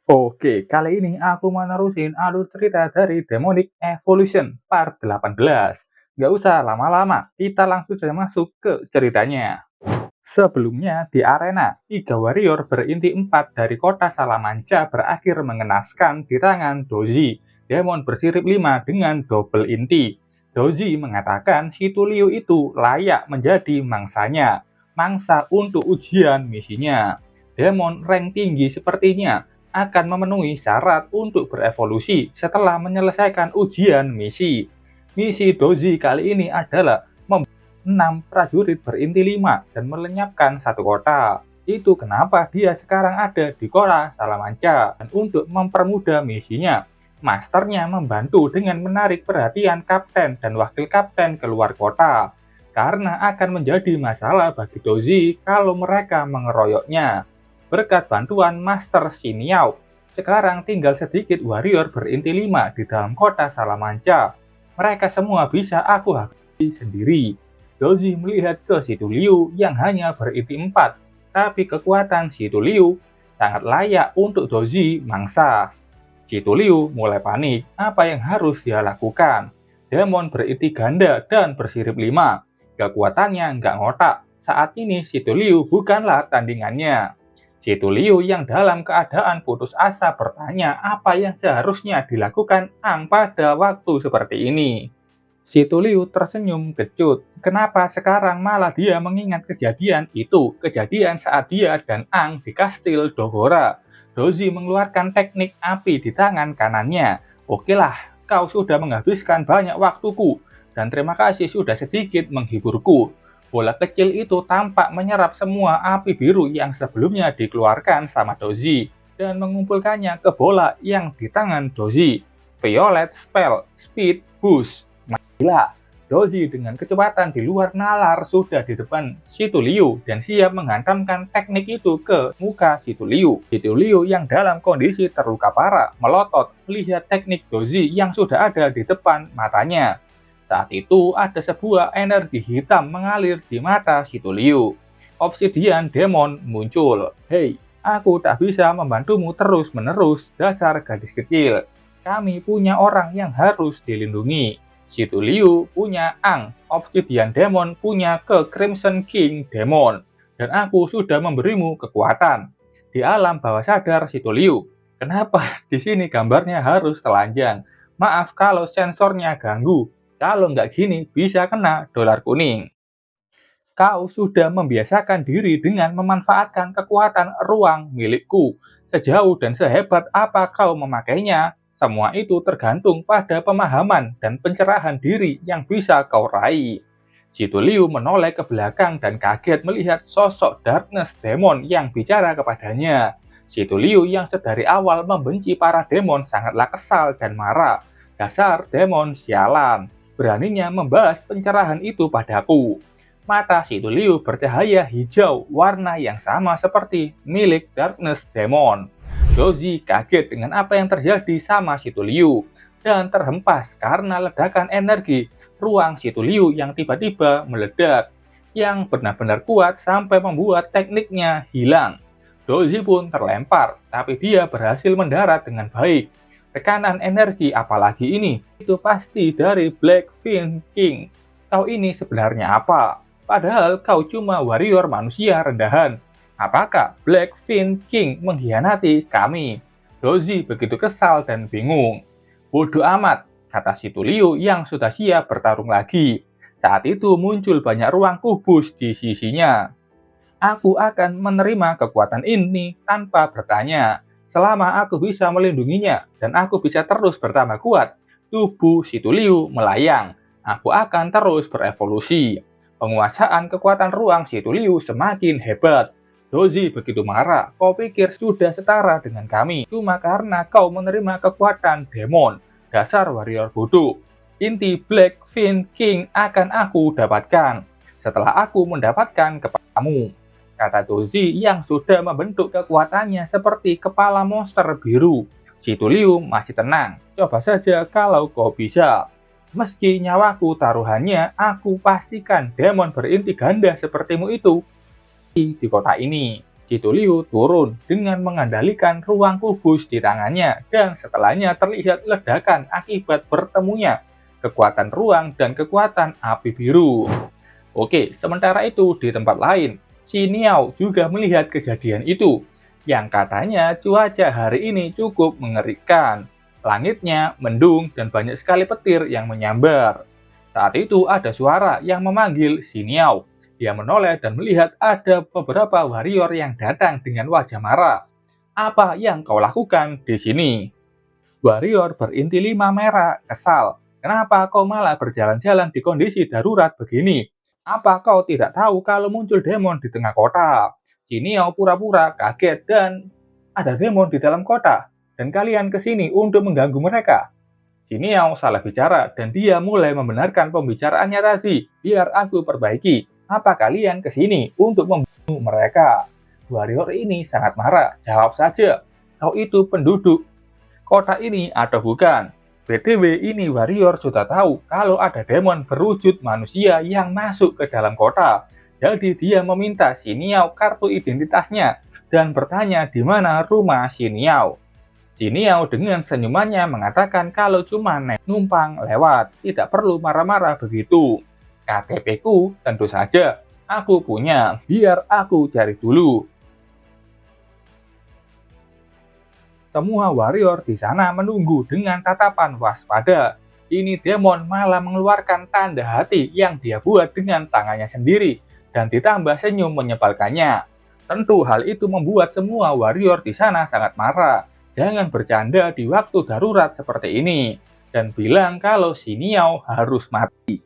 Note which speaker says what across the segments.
Speaker 1: Oke, kali ini aku mau nerusin alur cerita dari Demonic Evolution part 18. Nggak usah lama-lama, kita langsung saja masuk ke ceritanya. Sebelumnya, di arena, 3 warrior berinti 4 dari kota Salamanca berakhir mengenaskan di tangan Doji, demon bersirip 5 dengan double inti. Doji mengatakan si Tulio itu layak menjadi mangsanya, mangsa untuk ujian misinya. Demon rank tinggi sepertinya akan memenuhi syarat untuk berevolusi setelah menyelesaikan ujian misi. Misi Doji kali ini adalah 6 prajurit berinti 5 dan melenyapkan satu kota. Itu kenapa dia sekarang ada di kota Salamanca. Dan untuk mempermudah misinya, masternya membantu dengan menarik perhatian kapten dan wakil kapten keluar kota. Karena akan menjadi masalah bagi Doji kalau mereka mengeroyoknya. Berkat bantuan Master Xiniao, sekarang tinggal sedikit warrior berinti 5 di dalam kota Salamanca. Mereka semua bisa aku habisi sendiri. Doji melihat ke si Liu yang hanya berinti 4, tapi kekuatan si Liu sangat layak untuk Doji mangsa. Si Liu mulai panik apa yang harus dia lakukan. Demon berinti ganda dan bersirip 5. Kekuatannya nggak ngotak. Saat ini si Liu bukanlah tandingannya. Si Liu yang dalam keadaan putus asa bertanya apa yang seharusnya dilakukan Ang pada waktu seperti ini. Si Liu tersenyum kecut. Kenapa sekarang malah dia mengingat kejadian itu? Kejadian saat dia dan Ang di kastil Dogora. Doji mengeluarkan teknik api di tangan kanannya. Okelah, kau sudah menghabiskan banyak waktuku. Dan terima kasih sudah sedikit menghiburku. Bola kecil itu tampak menyerap semua api biru yang sebelumnya dikeluarkan sama Doji. Dan mengumpulkannya ke bola yang di tangan Doji. Violet Spell Speed Boost. Gila, Doji dengan kecepatan di luar nalar sudah di depan si Liu dan siap menghantamkan teknik itu ke muka si Liu. Si Liu yang dalam kondisi terluka parah melotot melihat teknik Doji yang sudah ada di depan matanya. Saat itu ada sebuah energi hitam mengalir di mata si Liu. Obsidian Demon muncul. Hei, aku tak bisa membantumu terus-menerus, dasar gadis kecil. Kami punya orang yang harus dilindungi. Si Liu punya Ang, Obsidian Demon punya ke Crimson King Demon. Dan aku sudah memberimu kekuatan. Di alam bawah sadar si Liu. Kenapa di sini gambarnya harus telanjang? Maaf kalau sensornya ganggu. Kalau nggak gini bisa kena dolar kuning. Kau sudah membiasakan diri dengan memanfaatkan kekuatan ruang milikku. Sejauh dan sehebat apa kau memakainya, semua itu tergantung pada pemahaman dan pencerahan diri yang bisa kau raih. Si Liu menoleh ke belakang dan kaget melihat sosok Darkness Demon yang bicara kepadanya. Si Liu yang sedari awal membenci para demon sangatlah kesal dan marah. Dasar demon sialan, beraninya membahas pencerahan itu padaku. Mata si Liu bercahaya hijau, warna yang sama seperti milik Darkness Demon. Doji kaget dengan apa yang terjadi sama si Liu dan terhempas karena ledakan energi ruang si Liu yang tiba-tiba meledak, yang benar-benar kuat sampai membuat tekniknya hilang. Doji pun terlempar, tapi dia berhasil mendarat dengan baik. Tekanan energi apalagi ini? Itu pasti dari Blackfin King. Kau ini sebenarnya apa? Padahal kau cuma warrior manusia rendahan. Apakah Blackfin King mengkhianati kami? Doji begitu kesal dan bingung. Bodoh amat, kata si Liu yang sudah siap bertarung lagi. Saat itu muncul banyak ruang kubus di sisinya. Aku akan menerima kekuatan ini tanpa bertanya. Selama aku bisa melindunginya dan aku bisa terus bertambah kuat, tubuh si Liu melayang. Aku akan terus berevolusi. Penguasaan kekuatan ruang si Liu semakin hebat. Doji begitu marah, kau pikir sudah setara dengan kami, cuma karena kau menerima kekuatan demon. Dasar warrior bodoh. Inti Blackfin King akan aku dapatkan setelah aku mendapatkan kepalamu, kata Doji yang sudah membentuk kekuatannya seperti kepala monster biru. Si Liu masih tenang. Coba saja kalau kau bisa. Meski nyawaku taruhannya, aku pastikan demon berinti ganda sepertimu itu di kota ini. Cituliu turun dengan mengendalikan ruang kubus di tangannya dan setelahnya terlihat ledakan akibat bertemunya kekuatan ruang dan kekuatan api biru. Oke, sementara itu di tempat lain, si Niao juga melihat kejadian itu, yang katanya cuaca hari ini cukup mengerikan. Langitnya mendung dan banyak sekali petir yang menyambar. Saat itu ada suara yang memanggil si Niao. Dia menoleh dan melihat ada beberapa warrior yang datang dengan wajah marah. Apa yang kau lakukan di sini? Warrior berinti 5 merah, kesal. Kenapa kau malah berjalan-jalan di kondisi darurat begini? Apa kau tidak tahu kalau muncul demon di tengah kota? Jinio pura-pura kaget dan ada demon di dalam kota. Dan kalian ke sini untuk mengganggu mereka. Jinio salah bicara dan dia mulai membenarkan pembicaraannya tadi. Biar aku perbaiki. Apa kalian ke sini untuk membunuh mereka? Warrior ini sangat marah. Jawab saja. Kau itu penduduk kota ini atau bukan? BTW ini warrior sudah tahu kalau ada demon berwujud manusia yang masuk ke dalam kota. Jadi dia meminta si Niao kartu identitasnya dan bertanya di mana rumah si Niao. Si Niao dengan senyumannya mengatakan kalau cuma numpang lewat, tidak perlu marah-marah begitu. KTP ku tentu saja aku punya, biar aku cari dulu. Semua warrior di sana menunggu dengan tatapan waspada. Ini demon malah mengeluarkan tanda hati yang dia buat dengan tangannya sendiri dan ditambah senyum menyebalkannya. Tentu hal itu membuat semua warrior di sana sangat marah. Jangan bercanda di waktu darurat seperti ini dan bilang kalau si Niao harus mati.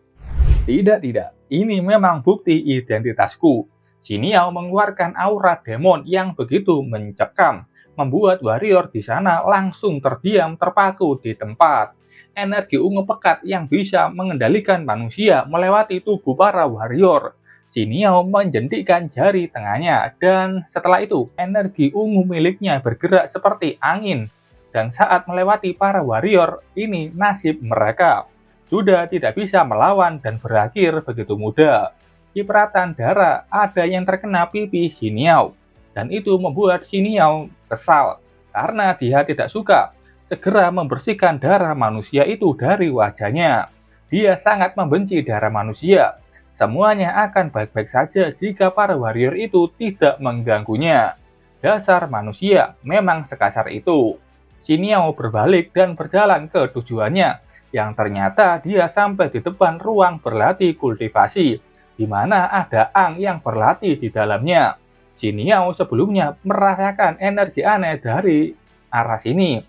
Speaker 1: Tidak, ini memang bukti identitasku. Si Niao mengeluarkan aura demon yang begitu mencekam, membuat warrior di sana langsung terdiam terpaku di tempat. Energi ungu pekat yang bisa mengendalikan manusia melewati tubuh para warrior. Si Niao menjentikkan jari tengahnya dan setelah itu energi ungu miliknya bergerak seperti angin. Dan saat melewati para warrior, ini nasib mereka. Sudah tidak bisa melawan dan berakhir begitu mudah. Cipratan darah ada yang terkena pipi si Niao. Dan itu membuat si Niao kesal karena dia tidak suka segera membersihkan darah manusia itu dari wajahnya. Dia sangat membenci darah manusia. Semuanya akan baik-baik saja jika para warrior itu tidak mengganggunya. Dasar manusia memang sekasar itu. Si Niao berbalik dan berjalan ke tujuannya, yang ternyata dia sampai di depan ruang berlatih kultivasi, di mana ada Ang yang berlatih di dalamnya. Si Niao sebelumnya merasakan energi aneh dari arah sini.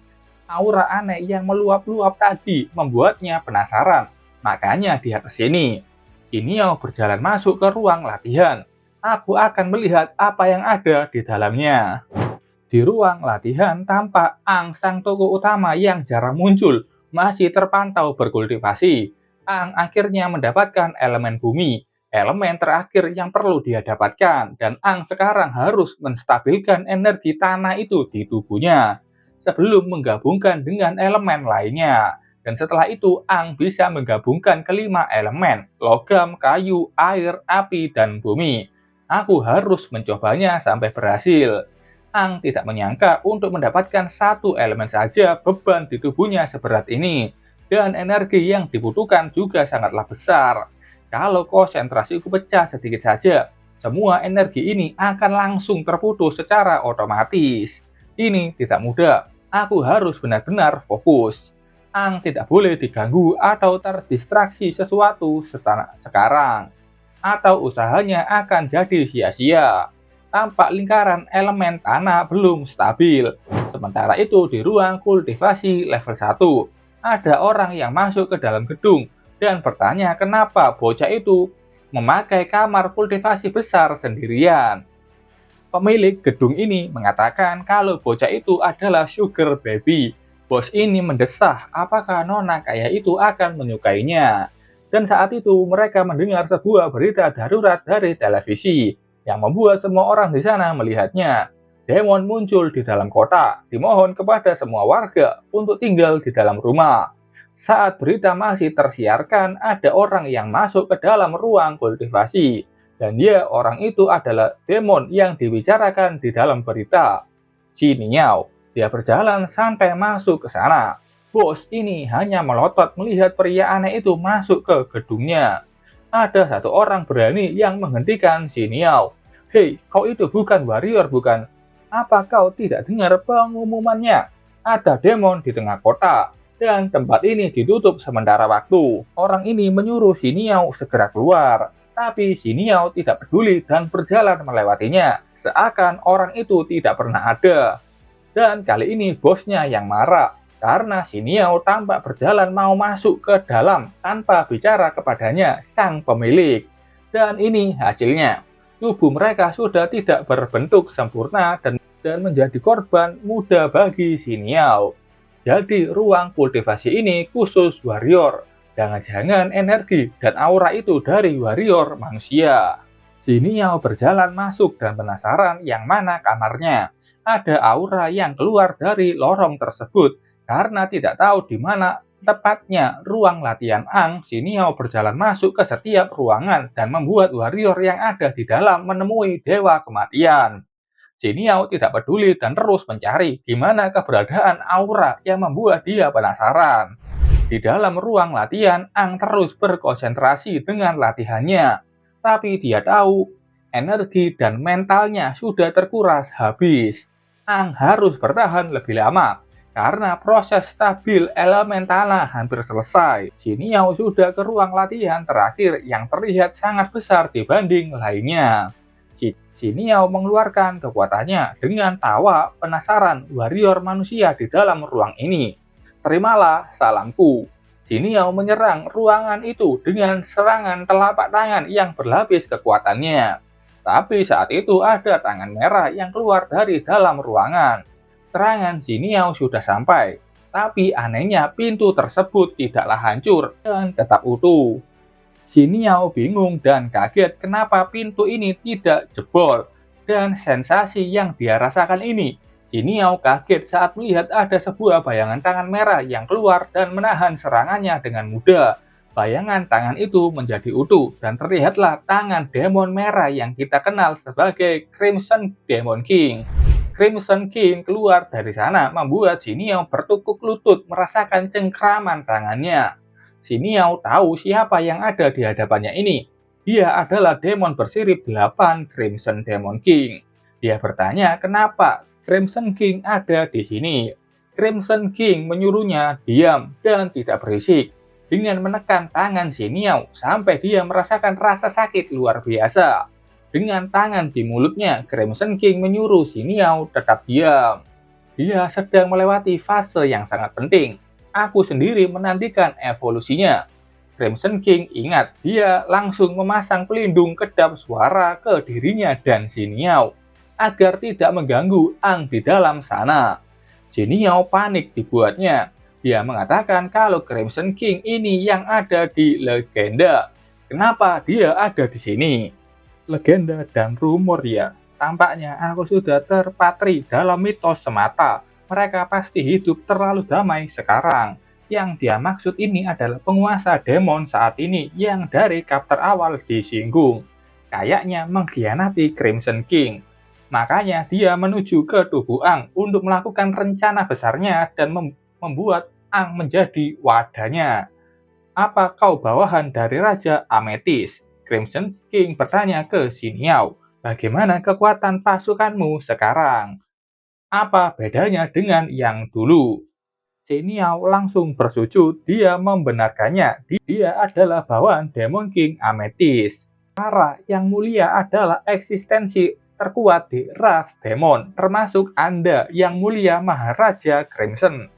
Speaker 1: Aura aneh yang meluap-luap tadi membuatnya penasaran, makanya dia ke sini. Si Niao berjalan masuk ke ruang latihan. Aku akan melihat apa yang ada di dalamnya. Di ruang latihan tampak Ang sang tokoh utama yang jarang muncul masih terpantau berkultivasi. Ang akhirnya mendapatkan elemen bumi, elemen terakhir yang perlu dia dapatkan, dan Ang sekarang harus menstabilkan energi tanah itu di tubuhnya sebelum menggabungkan dengan elemen lainnya. Dan setelah itu Ang bisa menggabungkan kelima elemen, logam, kayu, air, api, dan bumi. Aku harus mencobanya sampai berhasil. Ang tidak menyangka untuk mendapatkan satu elemen saja beban di tubuhnya seberat ini. Dan energi yang dibutuhkan juga sangatlah besar. Kalau konsentrasiku pecah sedikit saja, semua energi ini akan langsung terputus secara otomatis. Ini tidak mudah. Aku harus benar-benar fokus. Ang tidak boleh diganggu atau terdistraksi sesuatu sekarang. Atau usahanya akan jadi sia-sia. Tampak lingkaran elemen tanah belum stabil. Sementara itu di ruang kultivasi level 1, ada orang yang masuk ke dalam gedung dan bertanya kenapa bocah itu memakai kamar kultivasi besar sendirian. Pemilik gedung ini mengatakan kalau bocah itu adalah sugar baby. Bos ini mendesah apakah nona kaya itu akan menyukainya. Dan saat itu mereka mendengar sebuah berita darurat dari televisi yang membuat semua orang di sana melihatnya. Demon muncul di dalam kota, dimohon kepada semua warga untuk tinggal di dalam rumah. Saat berita masih tersiarkan, ada orang yang masuk ke dalam ruang kultivasi Dan orang itu adalah demon yang dibicarakan di dalam berita. Si Niao, dia berjalan sampai masuk ke sana. Bos ini hanya melotot melihat pria aneh itu masuk ke gedungnya. Ada satu orang berani yang menghentikan si Niao. Hei, kau itu bukan warrior, bukan? Apa kau tidak dengar pengumumannya? Ada demon di tengah kota, dan tempat ini ditutup sementara waktu. Orang ini menyuruh si Niao segera keluar, tapi si Niao tidak peduli dan berjalan melewatinya, seakan orang itu tidak pernah ada. Dan kali ini bosnya yang marah, karena si Niao tampak berjalan mau masuk ke dalam tanpa bicara kepadanya sang pemilik. Dan ini hasilnya. Tubuh mereka sudah tidak berbentuk sempurna dan menjadi korban mudah bagi si Niao. Jadi ruang kultivasi ini khusus warrior. Jangan-jangan energi dan aura itu dari warrior manusia. Si Niao berjalan masuk dan penasaran yang mana kamarnya. Ada aura yang keluar dari lorong tersebut. Karena tidak tahu di mana tepatnya ruang latihan Ang, si Niao berjalan masuk ke setiap ruangan dan membuat warrior yang ada di dalam menemui dewa kematian. Si Niao tidak peduli dan terus mencari di mana keberadaan aura yang membuat dia penasaran. Di dalam ruang latihan, Ang terus berkonsentrasi dengan latihannya. Tapi dia tahu energi dan mentalnya sudah terkuras habis. Ang harus bertahan lebih lama, karena proses stabil elemen tanah hampir selesai. Si Niao sudah ke ruang latihan terakhir yang terlihat sangat besar dibanding lainnya. Si Niao mengeluarkan kekuatannya dengan tawa penasaran warrior manusia di dalam ruang ini. Terimalah salamku. Si Niao menyerang ruangan itu dengan serangan telapak tangan yang berlapis kekuatannya. Tapi saat itu ada tangan merah yang keluar dari dalam ruangan. Serangan si Niao sudah sampai, tapi anehnya pintu tersebut tidaklah hancur dan tetap utuh. Si Niao bingung dan kaget kenapa pintu ini tidak jebol. Dan sensasi yang dia rasakan ini, si Niao kaget saat melihat ada sebuah bayangan tangan merah yang keluar dan menahan serangannya dengan mudah. Bayangan tangan itu menjadi utuh dan terlihatlah tangan demon merah yang kita kenal sebagai Crimson Demon King. Crimson King keluar dari sana membuat si Niao bertukuk lutut merasakan cengkraman tangannya. Si Niao tahu siapa yang ada di hadapannya ini. Dia adalah demon bersirip 8 Crimson Demon King. Dia bertanya kenapa Crimson King ada di sini. Crimson King menyuruhnya diam dan tidak berisik. Dengan menekan tangan si Niao sampai dia merasakan rasa sakit luar biasa. Dengan tangan di mulutnya, Crimson King menyuruh si Niao tetap diam. Dia sedang melewati fase yang sangat penting. Aku sendiri menantikan evolusinya. Crimson King ingat, dia langsung memasang pelindung kedap suara ke dirinya dan si Niao agar tidak mengganggu Ang di dalam sana. Si Niao panik dibuatnya. Dia mengatakan kalau Crimson King ini yang ada di legenda. Kenapa dia ada di sini? Legenda dan rumor ya. Tampaknya aku sudah terpatri dalam mitos semata. Mereka pasti hidup terlalu damai sekarang. Yang dia maksud ini adalah penguasa demon saat ini yang dari chapter awal disinggung. Kayaknya mengkhianati Crimson King. Makanya dia menuju ke tubuh Ang untuk melakukan rencana besarnya dan membuat Ang menjadi wadahnya. Apa kau bawahan dari Raja Ametis? Crimson King bertanya ke si Niao. Bagaimana kekuatan pasukanmu sekarang? Apa bedanya dengan yang dulu? Si Niao langsung bersujud, dia membenarkannya. Dia adalah bawahan Demon King Ametis. Para yang mulia adalah eksistensi terkuat di ras demon, termasuk Anda yang mulia Maharaja Crimson.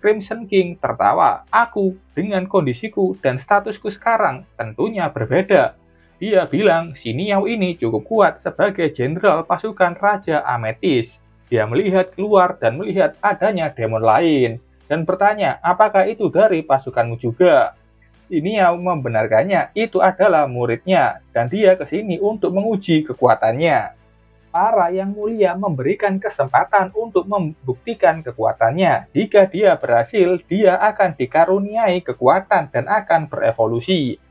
Speaker 1: Crimson King tertawa. Aku dengan kondisiku dan statusku sekarang tentunya berbeda. Dia bilang si Niao ini cukup kuat sebagai jenderal pasukan Raja Ametis. Dia melihat keluar dan melihat adanya demon lain dan bertanya apakah itu dari pasukanmu juga. Si Niao membenarkannya itu adalah muridnya dan dia ke sini untuk menguji kekuatannya. Para yang mulia memberikan kesempatan untuk membuktikan kekuatannya. Jika dia berhasil, dia akan dikaruniai kekuatan dan akan berevolusi.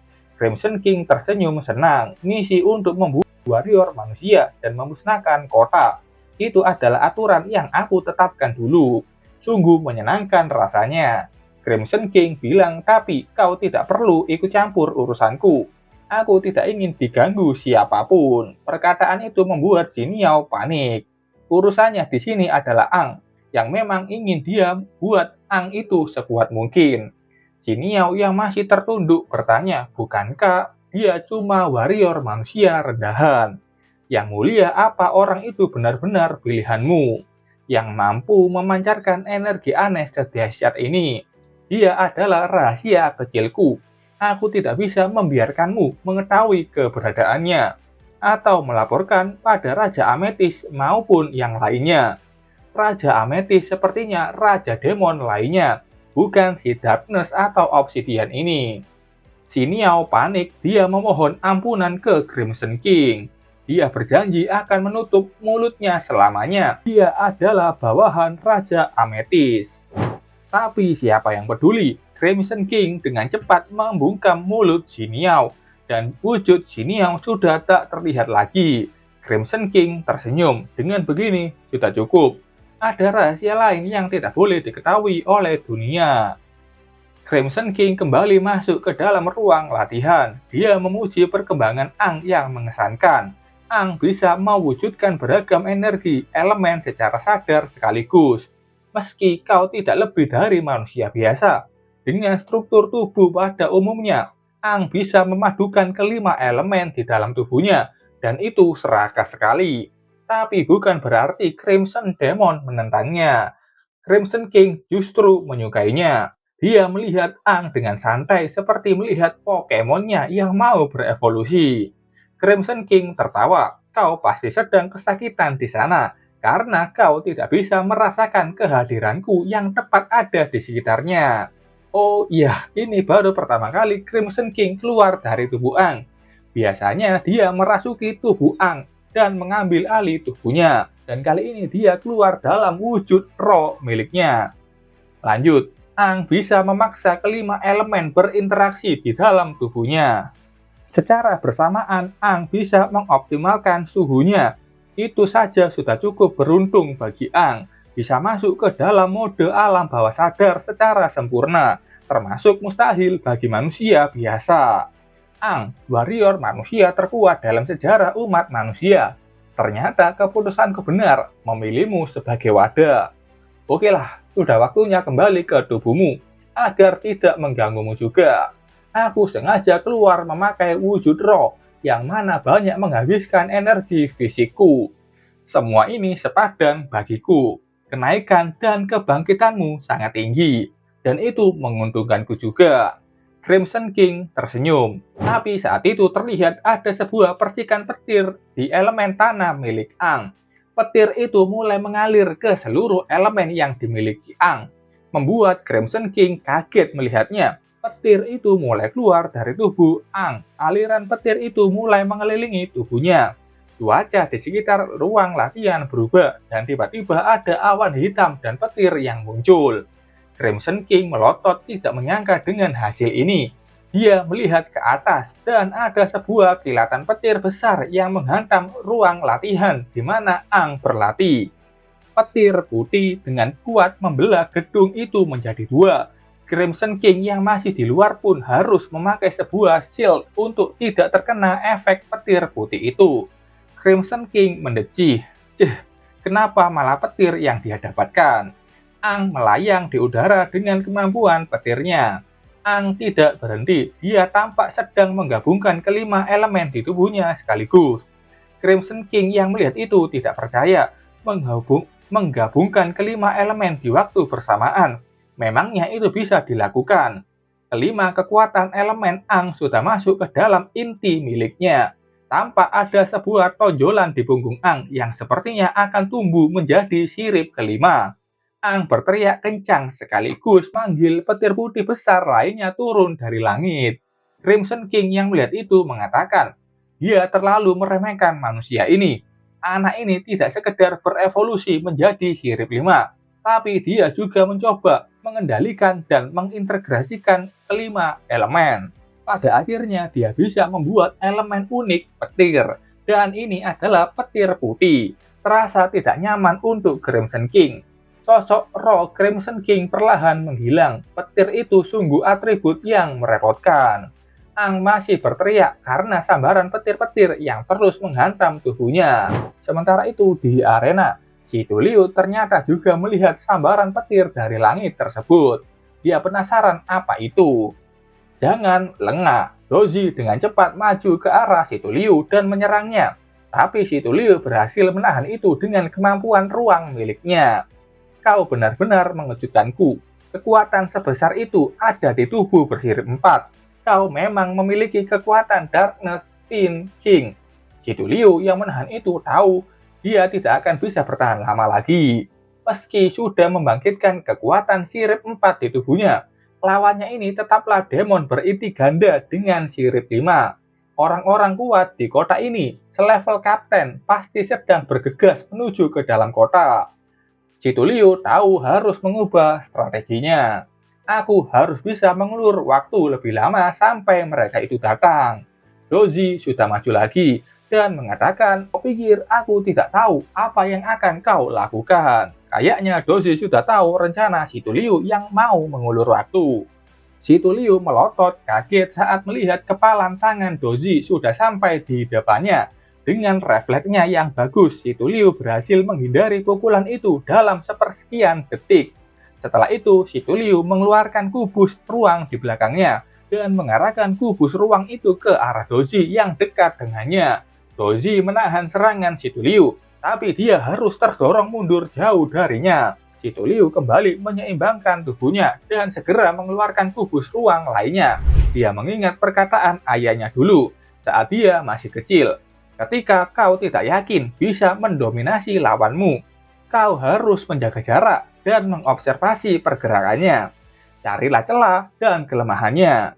Speaker 1: Crimson King tersenyum senang. Misi untuk membunuh warrior manusia dan memusnahkan kota. Itu adalah aturan yang aku tetapkan dulu. Sungguh menyenangkan rasanya. Crimson King bilang, tapi kau tidak perlu ikut campur urusanku. Aku tidak ingin diganggu siapapun. Perkataan itu membuat Jin Yao panik. Urusannya di sini adalah Ang, yang memang ingin dia buat Ang itu sekuat mungkin. Jin Yao yang masih tertunduk bertanya, bukankah dia cuma warrior manusia rendahan? Yang mulia, apa orang itu benar-benar pilihanmu? Yang mampu memancarkan energi aneh sedahsyat ini. Dia adalah rahasia kecilku. Aku tidak bisa membiarkanmu mengetahui keberadaannya atau melaporkan pada Raja Ametis maupun yang lainnya. Raja Ametis sepertinya Raja Demon lainnya, bukan si Darkness atau Obsidian ini. Jin Yao panik, dia memohon ampunan ke Crimson King. Dia berjanji akan menutup mulutnya selamanya. Dia adalah bawahan Raja Ametis. Tapi siapa yang peduli? Crimson King dengan cepat membungkam mulut Jin Yao, dan wujud Jin Yao sudah tak terlihat lagi. Crimson King tersenyum, dengan begini sudah cukup. Ada rahasia lain yang tidak boleh diketahui oleh dunia. Crimson King kembali masuk ke dalam ruang latihan. Dia memuji perkembangan Ang yang mengesankan. Ang bisa mewujudkan beragam energi elemen secara sadar sekaligus. Meski kau tidak lebih dari manusia biasa, dengan struktur tubuh pada umumnya, Ang bisa memadukan kelima elemen di dalam tubuhnya, dan itu serakah sekali. Tapi bukan berarti Crimson Demon menentangnya. Crimson King justru menyukainya. Dia melihat Ang dengan santai seperti melihat Pokemonnya yang mau berevolusi. Crimson King tertawa, kau pasti sedang kesakitan di sana, karena kau tidak bisa merasakan kehadiranku yang tepat ada di sekitarnya. Oh iya, ini baru pertama kali Crimson King keluar dari tubuh Ang. Biasanya dia merasuki tubuh Ang dan mengambil alih tubuhnya, dan kali ini dia keluar dalam wujud roh miliknya. Lanjut, Ang bisa memaksa kelima elemen berinteraksi di dalam tubuhnya. Secara bersamaan, Ang bisa mengoptimalkan suhunya. Itu saja sudah cukup beruntung bagi Ang. Bisa masuk ke dalam mode alam bawah sadar secara sempurna, termasuk mustahil bagi manusia biasa. Ang, warrior manusia terkuat dalam sejarah umat manusia. Ternyata keputusanku benar, memilihmu sebagai wadah. Okelah, sudah waktunya kembali ke tubuhmu, agar tidak mengganggumu juga. Aku sengaja keluar memakai wujud roh, yang mana banyak menghabiskan energi fisikku. Semua ini sepadan bagiku. Kenaikan dan kebangkitanmu sangat tinggi, dan itu menguntungkanku juga. Crimson King tersenyum, tapi saat itu terlihat ada sebuah percikan petir di elemen tanah milik Ang. Petir itu mulai mengalir ke seluruh elemen yang dimiliki Ang, membuat Crimson King kaget melihatnya. Petir itu mulai keluar dari tubuh Ang. Aliran petir itu mulai mengelilingi tubuhnya. Cuaca di sekitar ruang latihan berubah, dan tiba-tiba ada awan hitam dan petir yang muncul. Crimson King melotot, tidak menyangka dengan hasil ini. Dia melihat ke atas, dan ada sebuah kilatan petir besar yang menghantam ruang latihan di mana Ang berlatih. Petir putih dengan kuat membelah gedung itu menjadi dua. Crimson King yang masih di luar pun harus memakai sebuah shield untuk tidak terkena efek petir putih itu. Crimson King mendecih, kenapa malah petir yang dia dapatkan? Ang melayang di udara dengan kemampuan petirnya. Ang tidak berhenti, dia tampak sedang menggabungkan kelima elemen di tubuhnya sekaligus. Crimson King yang melihat itu tidak percaya, menggabungkan kelima elemen di waktu bersamaan. Memangnya itu bisa dilakukan? Kelima kekuatan elemen Ang sudah masuk ke dalam inti miliknya. Tampak ada sebuah tonjolan di punggung Ang yang sepertinya akan tumbuh menjadi sirip kelima. Ang berteriak kencang sekaligus manggil petir putih besar lainnya turun dari langit. Crimson King yang melihat itu mengatakan, dia terlalu meremehkan manusia ini. Anak ini tidak sekedar berevolusi menjadi sirip 5, tapi dia juga mencoba mengendalikan dan mengintegrasikan kelima elemen. Pada akhirnya dia bisa membuat elemen unik petir, dan ini adalah petir putih. Terasa tidak nyaman untuk Crimson King. Sosok roh Crimson King perlahan menghilang. Petir itu sungguh atribut yang merepotkan. Ang masih berteriak karena sambaran petir-petir yang terus menghantam tubuhnya. Sementara itu di arena, si Liu ternyata juga melihat sambaran petir dari langit tersebut. Dia penasaran apa itu. Jangan lengah, Doji dengan cepat maju ke arah si Liu dan menyerangnya. Tapi si Liu berhasil menahan itu dengan kemampuan ruang miliknya. Kau benar-benar mengejutkanku. Kekuatan sebesar itu ada di tubuh bersirip 4. Kau memang memiliki kekuatan Darkness Tin King. Si Liu yang menahan itu tahu dia tidak akan bisa bertahan lama lagi. Meski sudah membangkitkan kekuatan sirip 4 di tubuhnya, lawannya ini tetaplah demon berinti ganda dengan sirip 5. Orang-orang kuat di kota ini, selevel kapten, pasti sedang bergegas menuju ke dalam kota. Si Liu tahu harus mengubah strateginya. Aku harus bisa mengulur waktu lebih lama sampai mereka itu datang. Doji sudah maju lagi dan mengatakan, kau pikir aku tidak tahu apa yang akan kau lakukan. Kayaknya Doji sudah tahu rencana si Liu yang mau mengulur waktu. Si Liu melotot kaget saat melihat kepalan tangan Doji sudah sampai di depannya. Dengan refleksnya yang bagus, si Liu berhasil menghindari pukulan itu dalam sepersekian detik. Setelah itu, si Liu mengeluarkan kubus ruang di belakangnya dan mengarahkan kubus ruang itu ke arah Doji yang dekat dengannya. Doji menahan serangan si Liu, tapi dia harus terdorong mundur jauh darinya. Si Liu kembali menyeimbangkan tubuhnya dan segera mengeluarkan kubus ruang lainnya. Dia mengingat perkataan ayahnya dulu saat dia masih kecil. Ketika kau tidak yakin bisa mendominasi lawanmu, kau harus menjaga jarak dan mengobservasi pergerakannya. Carilah celah dan kelemahannya.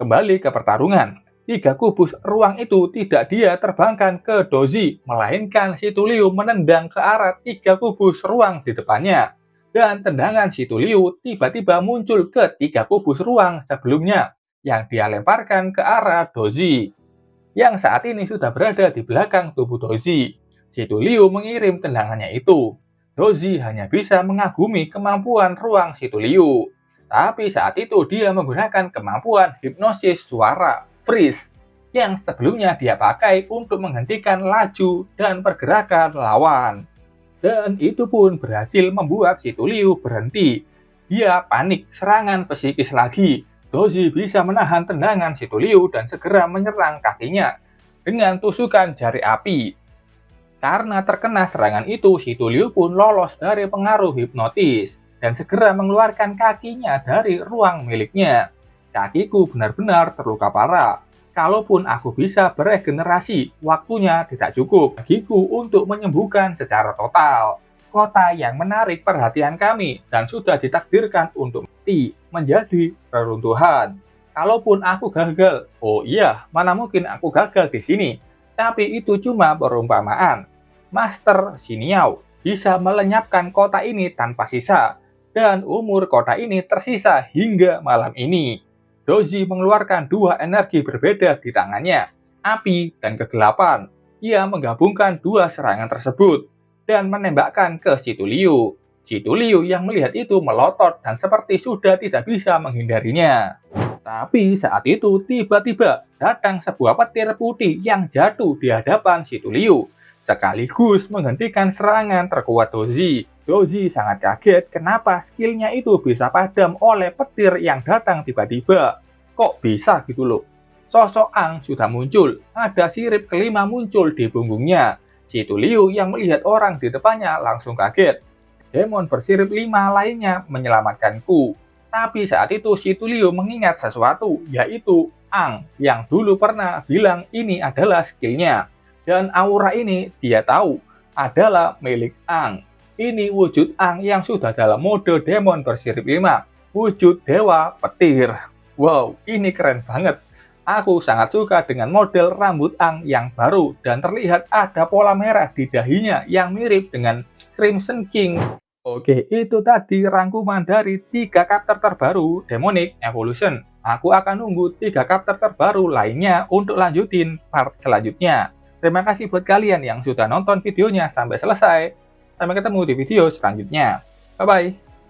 Speaker 1: Kembali ke pertarungan. 3 kubus ruang itu tidak dia terbangkan ke Doji, melainkan si Liu menendang ke arah 3 kubus ruang di depannya. Dan tendangan si Liu tiba-tiba muncul ke 3 kubus ruang sebelumnya, yang dia lemparkan ke arah Doji, yang saat ini sudah berada di belakang tubuh Doji. Si Liu mengirim tendangannya itu. Doji hanya bisa mengagumi kemampuan ruang si Liu. Tapi saat itu dia menggunakan kemampuan hipnosis suara freeze yang sebelumnya dia pakai untuk menghentikan laju dan pergerakan lawan. Dan itu pun berhasil membuat si Liu berhenti. Dia panik serangan psikis lagi. Doji bisa menahan tendangan si Liu dan segera menyerang kakinya dengan tusukan jari api. Karena terkena serangan itu, si Liu pun lolos dari pengaruh hipnotis dan segera mengeluarkan kakinya dari ruang miliknya. Kakiku benar-benar terluka parah. Kalaupun aku bisa beregenerasi, waktunya tidak cukup bagiku untuk menyembuhkan secara total. Kota yang menarik perhatian kami dan sudah ditakdirkan untuk mati menjadi reruntuhan. Kalaupun aku gagal, oh iya, mana mungkin aku gagal di sini. Tapi itu cuma perumpamaan. Master Xiniao bisa melenyapkan kota ini tanpa sisa, dan umur kota ini tersisa hingga malam ini. Doji mengeluarkan 2 energi berbeda di tangannya, api dan kegelapan. Ia menggabungkan 2 serangan tersebut dan menembakkan ke si Liu. Si Liu yang melihat itu melotot dan seperti sudah tidak bisa menghindarinya. Tapi saat itu tiba-tiba datang sebuah petir putih yang jatuh di hadapan si Liu, sekaligus menghentikan serangan terkuat Doji. Doji sangat kaget kenapa skillnya itu bisa padam oleh petir yang datang tiba-tiba. Kok bisa gitu loh? Sosok Ang sudah muncul, ada sirip kelima muncul di punggungnya. Si Liu yang melihat orang di depannya langsung kaget. Demon bersirip 5 lainnya menyelamatkanku. Tapi saat itu si Liu mengingat sesuatu, yaitu Ang yang dulu pernah bilang ini adalah skillnya. Dan aura ini dia tahu adalah milik Ang. Ini wujud Ang yang sudah dalam mode demon bersirip 5, wujud dewa petir. Wow, ini keren banget. Aku sangat suka dengan model rambut Ang yang baru dan terlihat ada pola merah di dahinya yang mirip dengan Crimson King. Oke, itu tadi rangkuman dari 3 karakter terbaru Demonic Evolution. Aku akan nunggu 3 karakter terbaru lainnya untuk lanjutin part selanjutnya. Terima kasih buat kalian yang sudah nonton videonya sampai selesai. Sampai ketemu di video selanjutnya. Bye-bye.